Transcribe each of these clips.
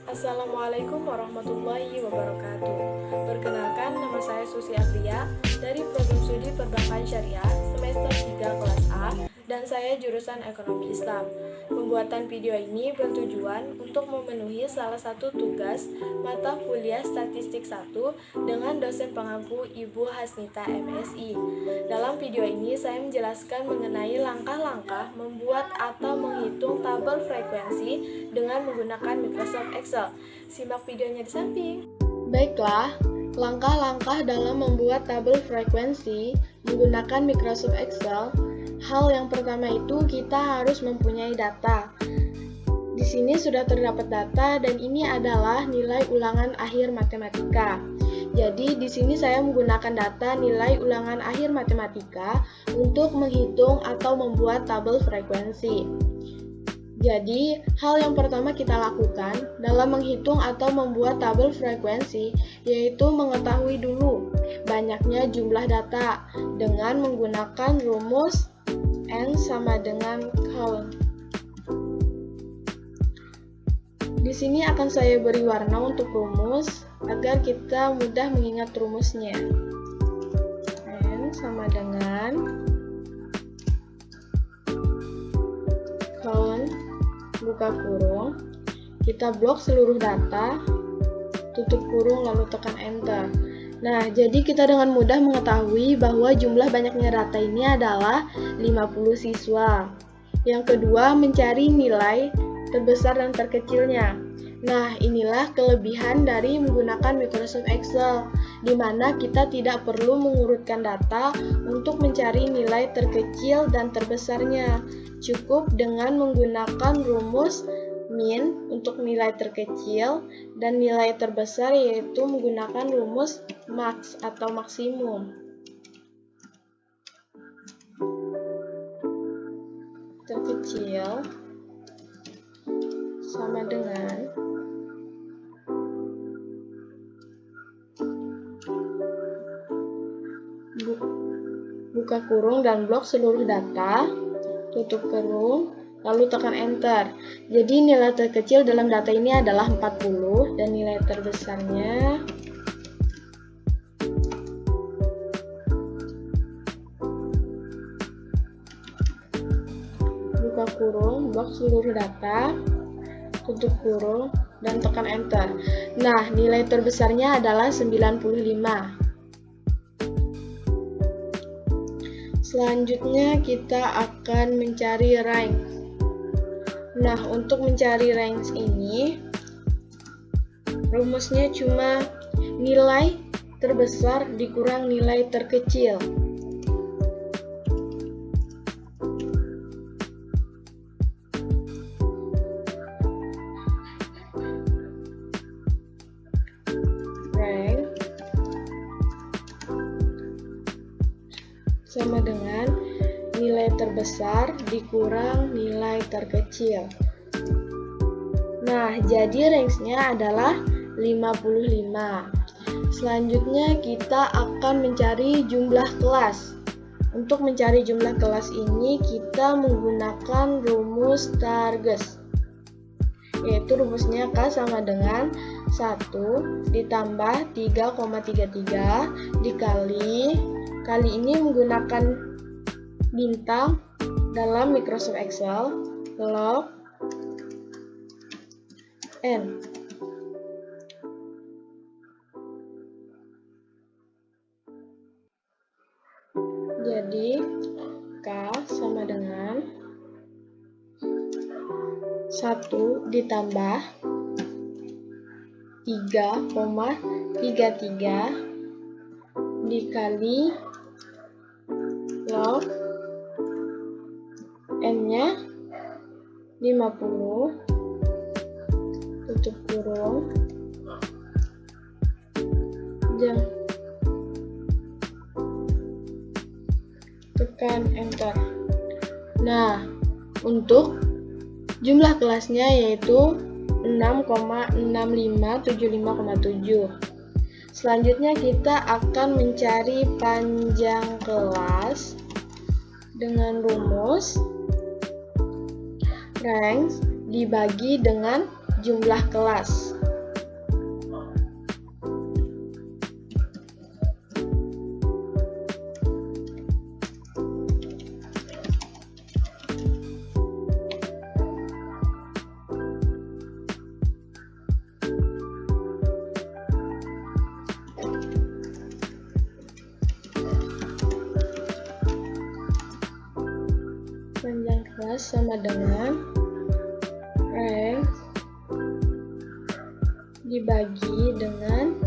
Assalamualaikum warahmatullahi wabarakatuh. Perkenalkan, nama saya Susi Afria dari Program Studi Perbankan Syariah semester 3 kelas A dan saya jurusan Ekonomi Islam. Pembuatan video ini bertujuan untuk memenuhi salah satu tugas mata kuliah Statistik 1 dengan dosen pengampu Ibu Hasnita MSI. Dalam video ini saya menjelaskan mengenai langkah-langkah membuat atau menghitung tabel frekuensi dengan menggunakan Microsoft Excel. Simak videonya di samping. Baiklah, langkah-langkah dalam membuat tabel frekuensi menggunakan Microsoft Excel. Hal yang pertama itu kita harus mempunyai data. Di sini sudah terdapat data dan ini adalah nilai ulangan akhir matematika. Jadi di sini saya menggunakan data nilai ulangan akhir matematika untuk menghitung atau membuat tabel frekuensi. Jadi, hal yang pertama kita lakukan dalam menghitung atau membuat tabel frekuensi yaitu mengetahui dulu banyaknya jumlah data dengan menggunakan rumus N sama dengan count. Di sini akan saya beri warna untuk rumus agar kita mudah mengingat rumusnya. N sama dengan count buka kurung, kita blok seluruh data, tutup kurung lalu tekan enter. Nah, jadi kita dengan mudah mengetahui bahwa jumlah banyaknya data ini adalah 50 siswa. Yang kedua, mencari nilai terbesar dan terkecilnya. Nah, inilah kelebihan dari menggunakan Microsoft Excel, di mana kita tidak perlu mengurutkan data untuk mencari nilai terkecil dan terbesarnya. Cukup dengan menggunakan rumus min untuk nilai terkecil dan nilai terbesar yaitu menggunakan rumus max atau maksimum. Terkecil sama dengan buka kurung dan blok seluruh data, tutup kurung, lalu tekan enter. Jadi nilai terkecil dalam data ini adalah 40 dan nilai terbesarnya buka kurung, blok seluruh data, tutup kurung, dan tekan enter. Nah, nilai terbesarnya adalah 95. Selanjutnya kita akan mencari range. Nah, untuk mencari range ini rumusnya cuma nilai terbesar dikurang nilai terkecil. Range sama dengan nilai terbesar dikurang nilai terkecil. Nah, jadi range-nya adalah 55. Selanjutnya kita akan mencari jumlah kelas. Untuk mencari jumlah kelas ini kita menggunakan rumus Targes. Yaitu rumusnya K sama dengan 1 ditambah 3,33 dikali ini menggunakan bintang dalam Microsoft Excel log N. Jadi K sama dengan 1 ditambah 3,33 dikali log N-nya 50, tutup kurung, tekan enter. Nah, untuk jumlah kelasnya yaitu 6,6575,7. Selanjutnya kita akan mencari panjang kelas dengan rumus range dibagi dengan jumlah kelas. sama dengan rank dibagi dengan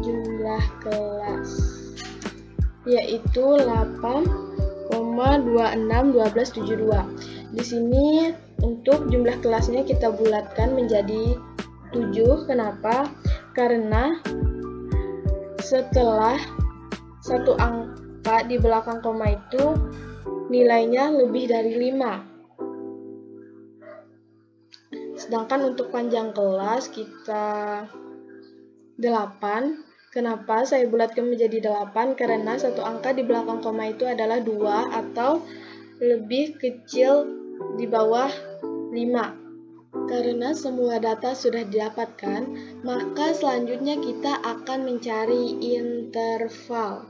jumlah kelas, yaitu 8,261272. Di sini untuk jumlah kelasnya kita bulatkan menjadi 7. Kenapa? Karena setelah satu angka di belakang koma itu nilainya lebih dari 5. Sedangkan untuk panjang kelas kita 8. Kenapa saya bulatkan menjadi 8? Karena satu angka di belakang koma itu adalah 2 atau lebih kecil di bawah 5. Karena semua data sudah didapatkan, maka selanjutnya kita akan mencari interval.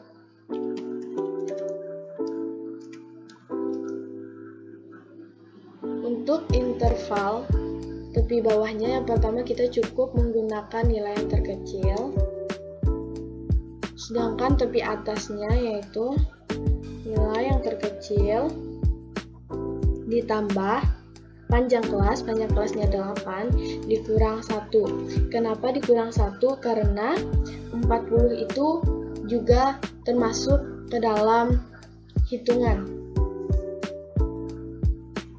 Untuk interval tepi bawahnya, yang pertama kita cukup menggunakan nilai yang terkecil, sedangkan tepi atasnya yaitu nilai yang terkecil ditambah panjang kelasnya 8 dikurang 1. Kenapa dikurang 1? Karena 40 itu juga termasuk ke dalam hitungan.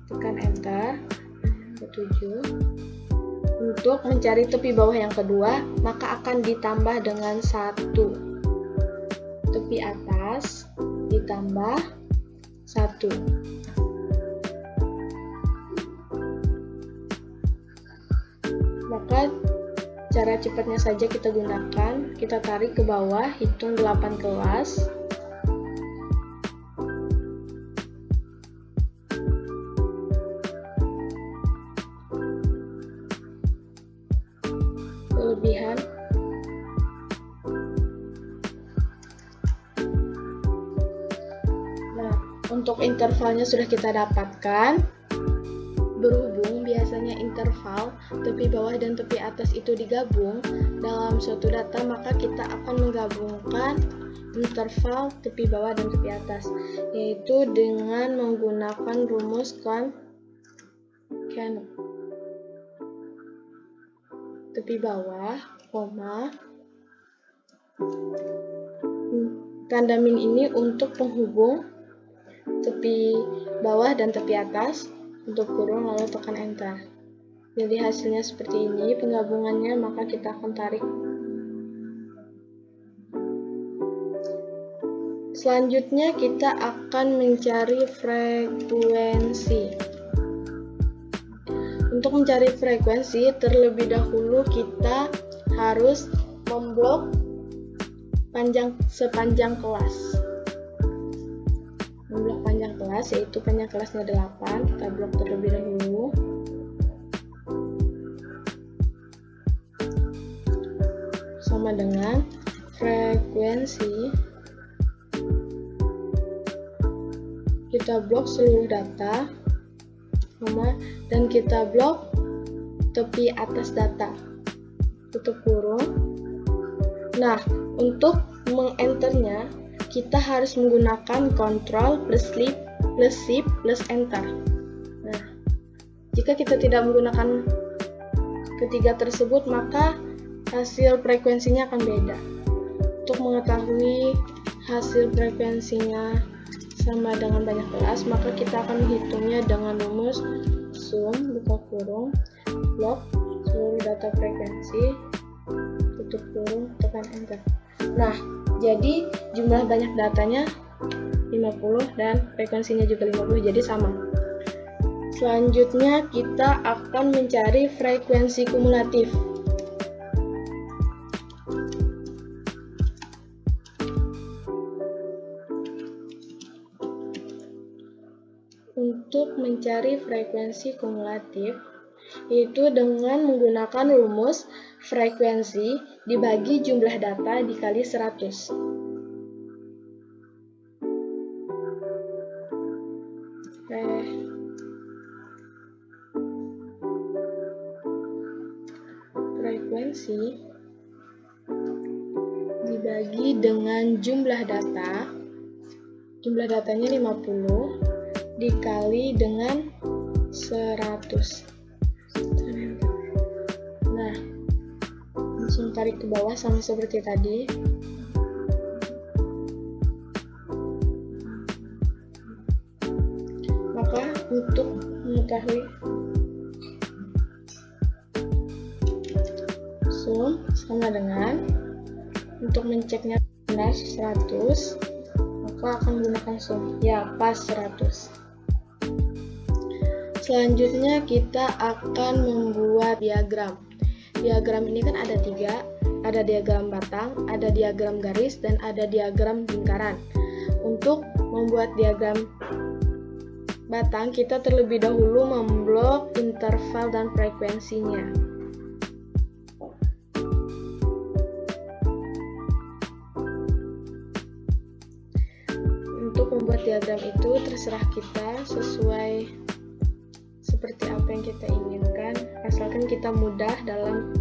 Tekan enter. 7. Untuk mencari tepi bawah yang kedua, maka akan ditambah dengan 1. Tepi atas ditambah 1. Maka cara cepatnya saja kita gunakan, kita tarik ke bawah, hitung 8 kelas. Kelebihan untuk intervalnya sudah kita dapatkan. Berhubung biasanya interval tepi bawah dan tepi atas itu digabung dalam suatu data, maka kita akan menggabungkan interval tepi bawah dan tepi atas, yaitu dengan menggunakan rumus Canop. Tepi bawah, koma, tanda min ini untuk penghubung tepi bawah dan tepi atas, untuk kurung lalu tekan enter. Jadi hasilnya seperti ini penggabungannya, maka kita akan tarik. Selanjutnya kita akan mencari frekuensi. Untuk mencari frekuensi, terlebih dahulu kita harus memblok sepanjang kelas. Memblok panjang kelas, yaitu panjang kelasnya 8, kita blok terlebih dahulu. Sama dengan frekuensi, kita blok seluruh data, dan kita blok tepi atas data, tutup kurung. Nah, untuk mengenternya kita harus menggunakan Ctrl plus Shift plus enter. Nah, jika kita tidak menggunakan ketiga tersebut, maka hasil frekuensinya akan beda. Untuk mengetahui hasil frekuensinya sama dengan banyak kelas, maka kita akan menghitungnya dengan rumus sum buka kurung blok seluruh data frekuensi, tutup kurung, tekan enter. Nah, jadi jumlah banyak datanya 50 dan frekuensinya juga 50, jadi sama. Selanjutnya kita akan mencari frekuensi kumulatif. Untuk mencari frekuensi kumulatif, yaitu dengan menggunakan rumus frekuensi dibagi jumlah data dikali 100. Frekuensi dibagi dengan jumlah data, jumlah datanya 50, dikali dengan 100. Nah, langsung tarik ke bawah sama seperti tadi. Maka untuk mengetahui sum sama dengan, untuk menceknya benar 100, maka akan menggunakan sum. Ya, pas 100. Selanjutnya kita akan membuat diagram. Diagram ini kan ada 3, ada diagram batang, ada diagram garis, dan ada diagram lingkaran. Untuk membuat diagram batang, kita terlebih dahulu memblok interval dan frekuensinya. Untuk membuat diagram itu terserah kita, sesuai seperti apa yang kita inginkan, asalkan kita mudah dalam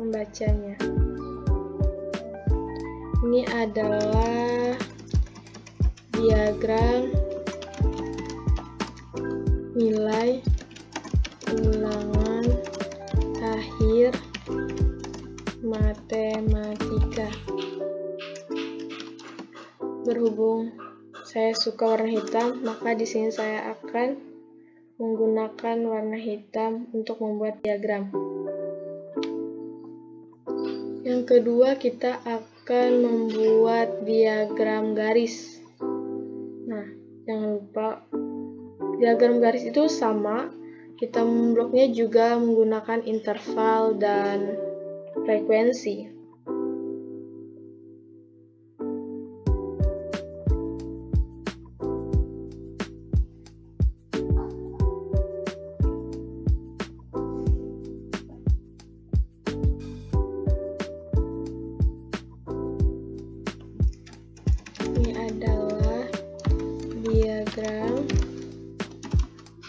membacanya. Ini adalah diagram nilai ulangan akhir matematika. Berhubung saya suka warna hitam, maka di sini saya akan menggunakan warna hitam untuk membuat diagram. Yang kedua, kita akan membuat diagram garis. Nah, jangan lupa diagram garis itu sama, kita membloknya juga menggunakan interval dan frekuensi. Ini adalah diagram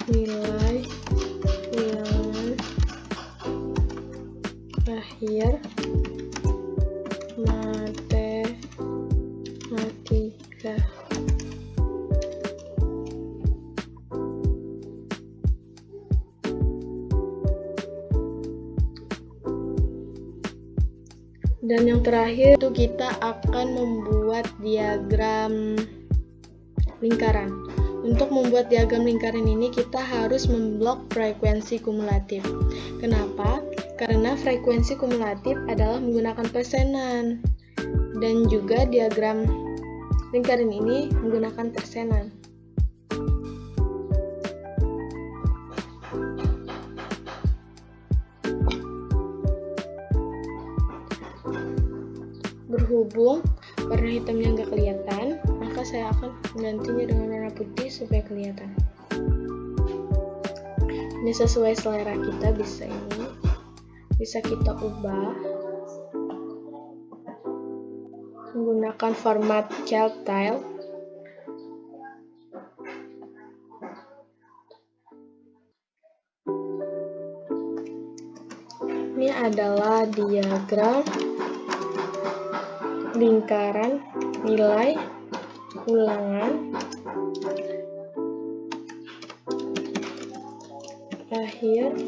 nilai ulangan akhir matematika. Dan yang terakhir itu kita akan membuat diagram lingkaran. Untuk membuat diagram lingkaran ini kita harus memblok frekuensi kumulatif. Kenapa? Karena frekuensi kumulatif adalah menggunakan persenan. Dan juga diagram lingkaran ini menggunakan persenan. Berhubung warna hitamnya nggak kelihatan, maka saya akan menggantinya dengan warna putih supaya kelihatan. Ini sesuai selera kita, bisa kita ubah menggunakan format child tile. Ini adalah diagram lingkaran nilai ulangan akhir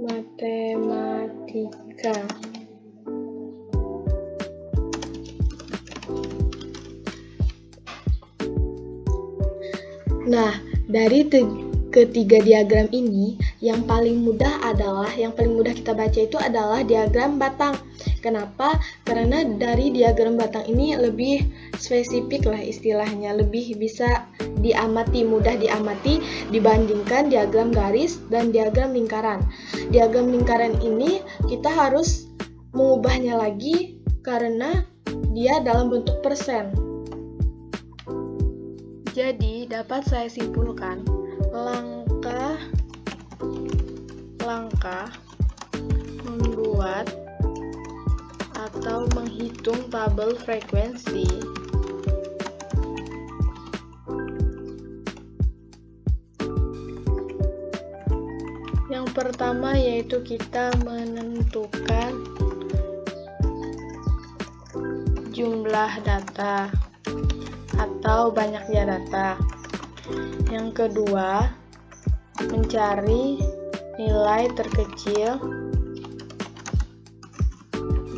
matematika. Nah, dari ketiga diagram ini, yang paling mudah kita baca itu adalah diagram batang. Kenapa? Karena dari diagram batang ini lebih spesifik lah istilahnya, lebih bisa diamati, mudah diamati dibandingkan diagram garis dan diagram lingkaran. Diagram lingkaran ini kita harus mengubahnya lagi karena dia dalam bentuk persen. Jadi dapat saya simpulkan, langkah membuat atau menghitung tabel frekuensi yang pertama yaitu kita menentukan jumlah data. atau banyaknya data. Yang kedua, mencari nilai terkecil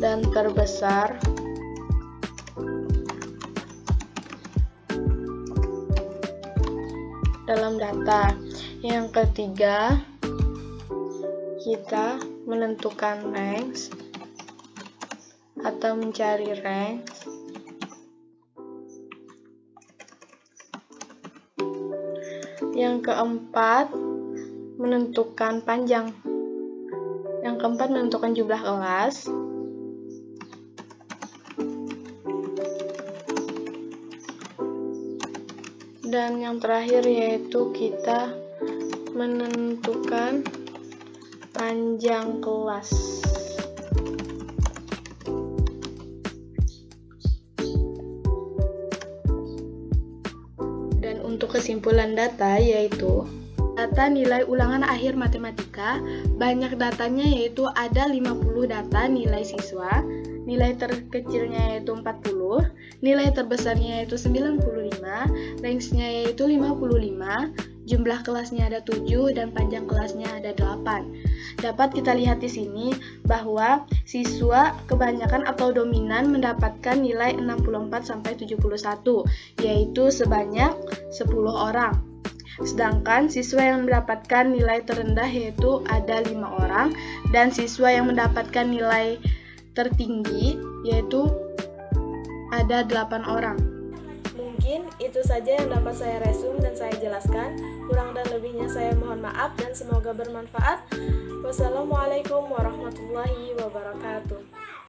dan terbesar dalam data. Yang ketiga, kita menentukan range atau mencari range. Yang keempat, menentukan panjang. Yang keempat, menentukan jumlah kelas. Dan yang terakhir yaitu kita menentukan panjang kelas. Dan untuk kesimpulan data yaitu data nilai ulangan akhir matematika, banyak datanya yaitu ada 50 data nilai siswa, nilai terkecilnya yaitu 40, nilai terbesarnya yaitu 95, range-nya yaitu 55, jumlah kelasnya ada 7 dan panjang kelasnya ada 8. Dapat kita lihat di sini bahwa siswa kebanyakan atau dominan mendapatkan nilai 64-71, yaitu sebanyak 10 orang. Sedangkan siswa yang mendapatkan nilai terendah yaitu ada 5 orang, dan siswa yang mendapatkan nilai tertinggi yaitu ada 8 orang. Mungkin itu saja yang dapat saya resum dan saya jelaskan. Kurang dan lebihnya saya mohon maaf dan semoga bermanfaat. Wassalamualaikum warahmatullahi wabarakatuh.